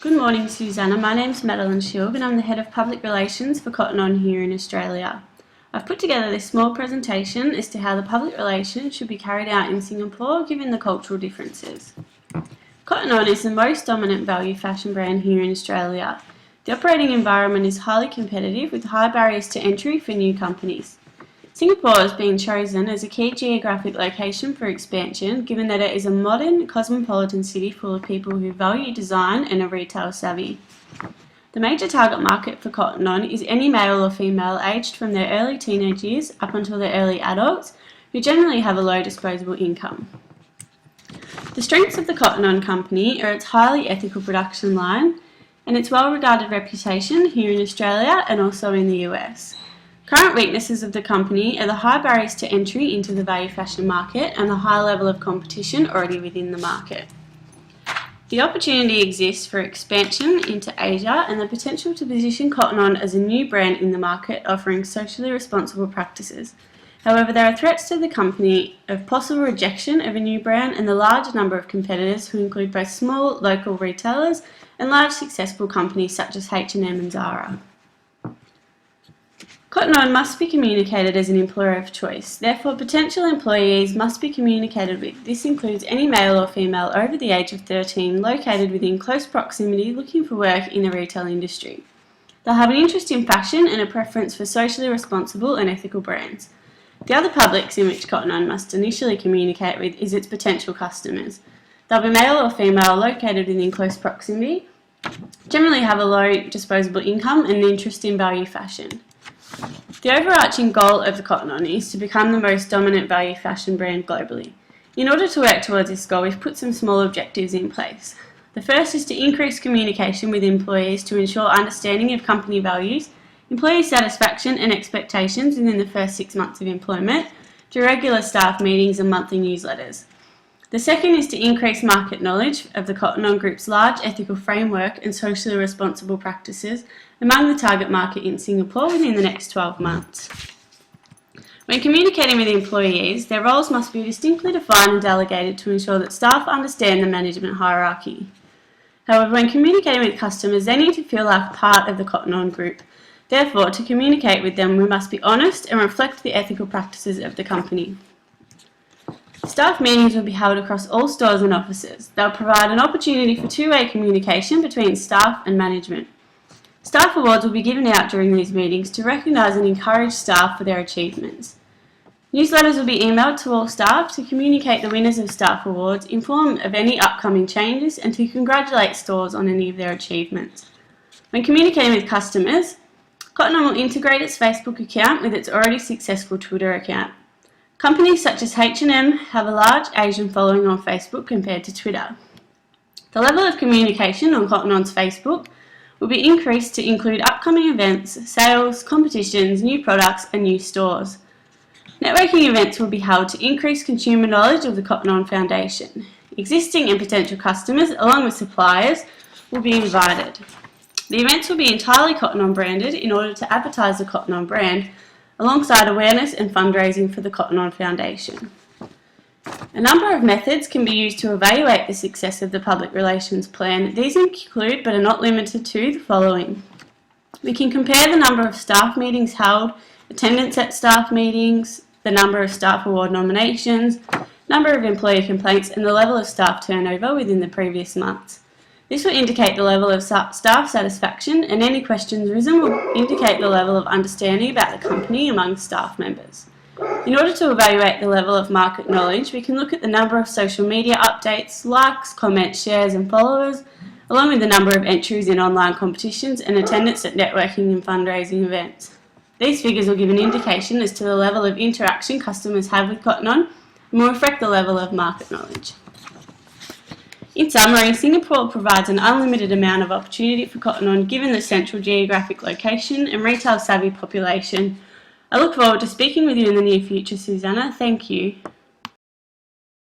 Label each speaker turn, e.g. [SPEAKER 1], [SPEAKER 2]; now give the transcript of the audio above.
[SPEAKER 1] Good morning, Susanna. My name's Madeline Shilg and I'm the Head of Public Relations for Cotton On here in Australia. I've put together this small presentation as to how the public relations should be carried out in Singapore given the cultural differences. Cotton On is the most dominant value fashion brand here in Australia. The operating environment is highly competitive with high barriers to entry for new companies. Singapore has been chosen as a key geographic location for expansion given that it is a modern, cosmopolitan city full of people who value design and are retail savvy. The major target market for Cotton On is any male or female aged from their early teenage years up until their early adults who generally have a low disposable income. The strengths of the Cotton On company are its highly ethical production line and its well-regarded reputation here in Australia and also in the US. Current weaknesses of the company are the high barriers to entry into the value fashion market and the high level of competition already within the market. The opportunity exists for expansion into Asia and the potential to position Cotton On as a new brand in the market offering socially responsible practices. However, there are threats to the company of possible rejection of a new brand and the large number of competitors who include both small local retailers and large successful companies such as H&M and Zara. Cotton On must be communicated as an employer of choice, therefore potential employees must be communicated with. This includes any male or female over the age of 13 located within close proximity looking for work in the retail industry. They'll have an interest in fashion and a preference for socially responsible and ethical brands. The other publics in which Cotton On must initially communicate with is its potential customers. They'll be male or female located within close proximity, generally have a low disposable income and an interest in value fashion. The overarching goal of the Cotton On is to become the most dominant value fashion brand globally. In order to work towards this goal, we've put some small objectives in place. The first is to increase communication with employees to ensure understanding of company values, employee satisfaction and expectations within the first 6 months of employment through regular staff meetings and monthly newsletters. The second is to increase market knowledge of the Cotton On Group's large ethical framework and socially responsible practices among the target market in Singapore within the next 12 months. When communicating with employees, their roles must be distinctly defined and delegated to ensure that staff understand the management hierarchy. However, when communicating with customers, they need to feel like part of the Cotton On Group. Therefore, to communicate with them, we must be honest and reflect the ethical practices of the company. Staff meetings will be held across all stores and offices. They'll provide an opportunity for two-way communication between staff and management. Staff awards will be given out during these meetings to recognise and encourage staff for their achievements. Newsletters will be emailed to all staff to communicate the winners of staff awards, inform of any upcoming changes and to congratulate stores on any of their achievements. When communicating with customers, Cotton On will integrate its Facebook account with its already successful Twitter account. Companies such as H&M have a large Asian following on Facebook compared to Twitter. The level of communication on Cotton On's Facebook will be increased to include upcoming events, sales, competitions, new products and new stores. Networking events will be held to increase consumer knowledge of the Cotton On Foundation. Existing and potential customers, along with suppliers, will be invited. The events will be entirely Cotton On branded in order to advertise the Cotton On brand alongside awareness and fundraising for the Cotton On Foundation. A number of methods can be used to evaluate the success of the public relations plan. These include, but are not limited to, the following. We can compare the number of staff meetings held, attendance at staff meetings, the number of staff award nominations, number of employee complaints, and the level of staff turnover within the previous months. This will indicate the level of staff satisfaction, and any questions risen will indicate the level of understanding about the company among staff members. In order to evaluate the level of market knowledge, we can look at the number of social media updates, likes, comments, shares and followers, along with the number of entries in online competitions and attendance at networking and fundraising events. These figures will give an indication as to the level of interaction customers have with Cotton On and will reflect the level of market knowledge. In summary, Singapore provides an unlimited amount of opportunity for Cotton On given the central geographic location and retail savvy population. I look forward to speaking with you in the near future, Susanna. Thank you.